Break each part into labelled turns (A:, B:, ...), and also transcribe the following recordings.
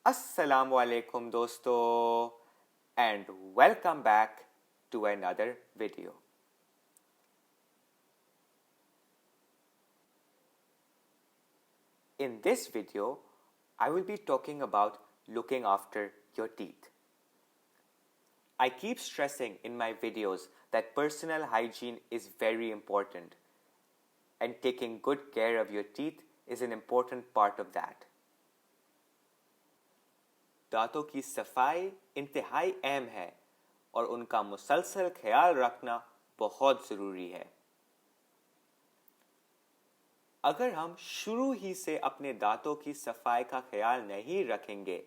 A: Assalamu alaikum dosto and welcome back to another video. In this video, I will be talking about looking after your teeth. I keep stressing in my videos that personal hygiene is very important and taking good care of your teeth is an important part of that. दांतों की सफाई इंतहाई अहम है और उनका मुसलसल ख्याल रखना बहुत ज़रूरी है। अगर हम शुरू ही से अपने दांतों की सफाई का ख्याल नहीं रखेंगे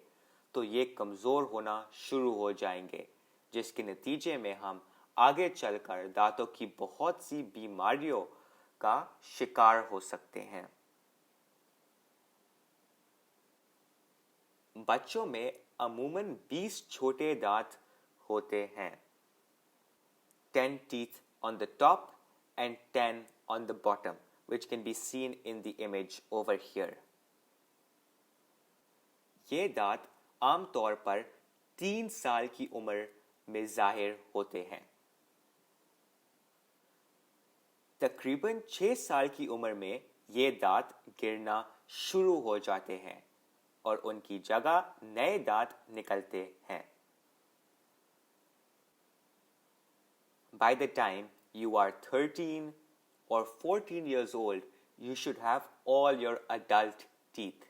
A: तो ये कमज़ोर होना शुरू हो जाएंगे, जिसके नतीजे में हम आगे चलकर दांतों की बहुत सी बीमारियों का शिकार हो सकते हैं। बच्चों में अमूमन 20 छोटे दांत होते हैं, 10 teeth on the top and 10 on the bottom, which can be seen in the image over here. ये दांत आमतौर पर 3 साल की उम्र में जाहिर होते हैं। तकरीबन 6 साल की उम्र में ये दांत गिरना शुरू हो जाते हैं और उनकी जगह नए दांत निकलते हैं। By the time you are 13 or 14 years old, you should have all your adult teeth.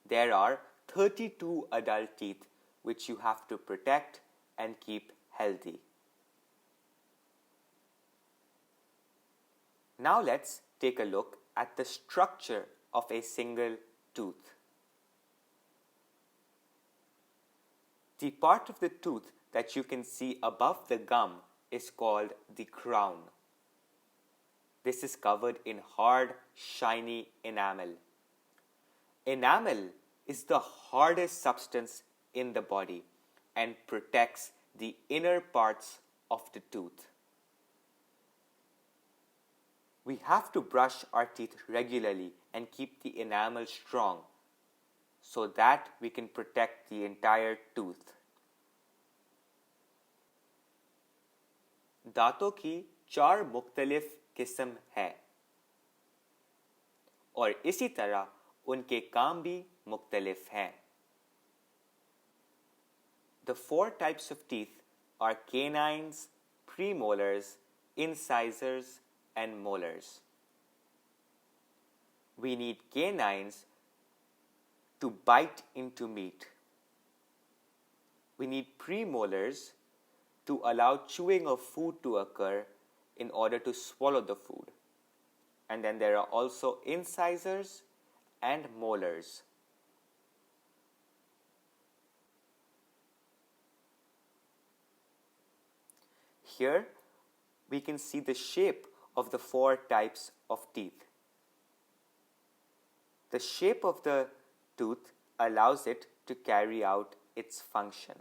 A: There are 32 adult teeth which you have to protect and keep healthy. Now let's take a look at the structure of a single tooth. The part of the tooth that you can see above the gum is called the crown. This is covered in hard, shiny enamel. Enamel is the hardest substance in the body and protects the inner parts of the tooth. We have to brush our teeth regularly and keep the enamel strong so that we can protect the entire tooth. दांतों की 4 मुख्तलिफ किस्म है और इसी तरह उनके काम भी मुख्तलिफ हैं. The 4 types of teeth are canines, premolars, incisors, and molars. We need canines to bite into meat. We need premolars to allow chewing of food to occur in order to swallow the food. And then there are also incisors and molars. Here we can see the shape of the 4 types of teeth. The shape of the tooth allows it to carry out its function.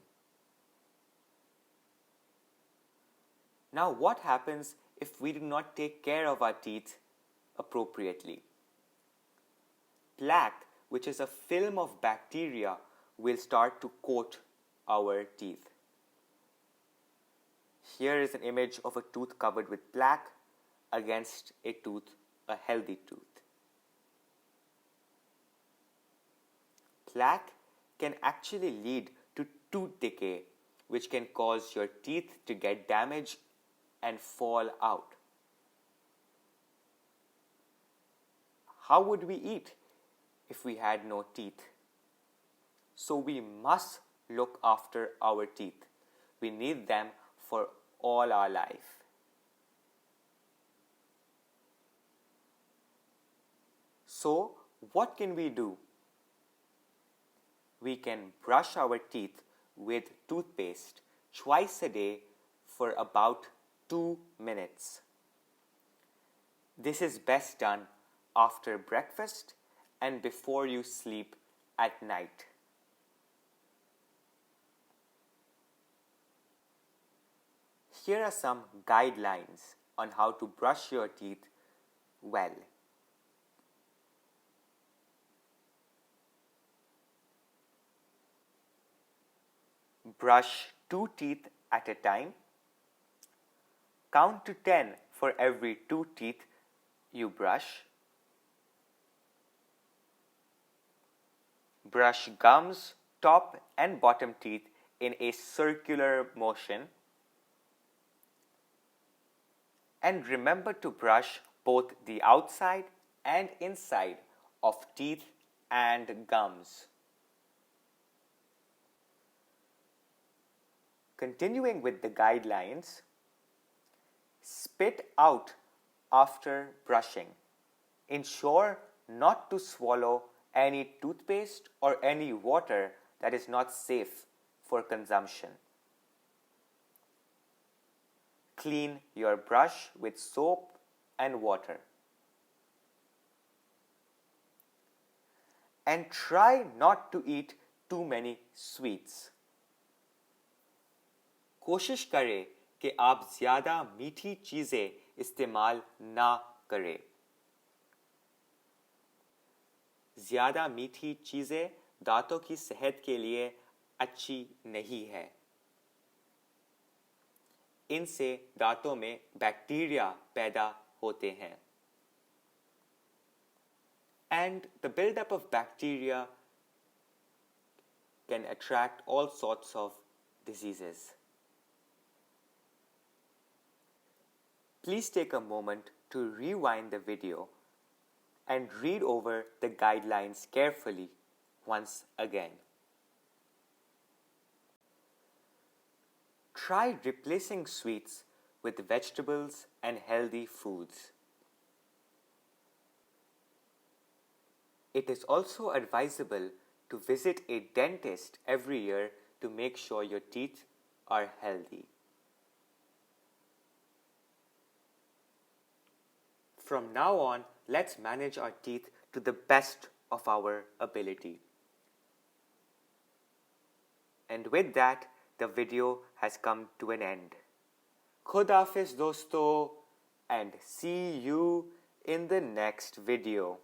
A: Now, what happens if we do not take care of our teeth appropriately? Plaque, which is a film of bacteria, will start to coat our teeth. Here is an image of a tooth covered with plaque against a healthy tooth. Plaque can actually lead to tooth decay, which can cause your teeth to get damaged and fall out. How would we eat if we had no teeth? So we must look after our teeth. We need them for all our life. So what can we do? We can brush our teeth with toothpaste twice a day for about 2 minutes. This is best done after breakfast and before you sleep at night. Here are some guidelines on how to brush your teeth well. Brush 2 teeth at a time. Count to 10 for every 2 teeth you brush. Brush gums, top and bottom teeth in a circular motion. And remember to brush both the outside and inside of teeth and gums. Continuing with the guidelines, spit out after brushing. Ensure not to swallow any toothpaste or any water that is not safe for consumption. Clean your brush with soap and water. And try not to eat too many sweets. कोशिश करें कि आप ज़्यादा मीठी चीज़ें इस्तेमाल ना करें। ज़्यादा मीठी चीज़ें दांतों की सेहत के लिए अच्छी नहीं है। इनसे दांतों में बैक्टीरिया पैदा होते हैं। And the buildup of bacteria can attract all sorts of diseases. Please take a moment to rewind the video and read over the guidelines carefully once again. Try replacing sweets with vegetables and healthy foods. It is also advisable to visit a dentist every year to make sure your teeth are healthy. From now on, let's manage our teeth to the best of our ability. And with that, the video has come to an end. Khud Hafiz dosto, and see you in the next video.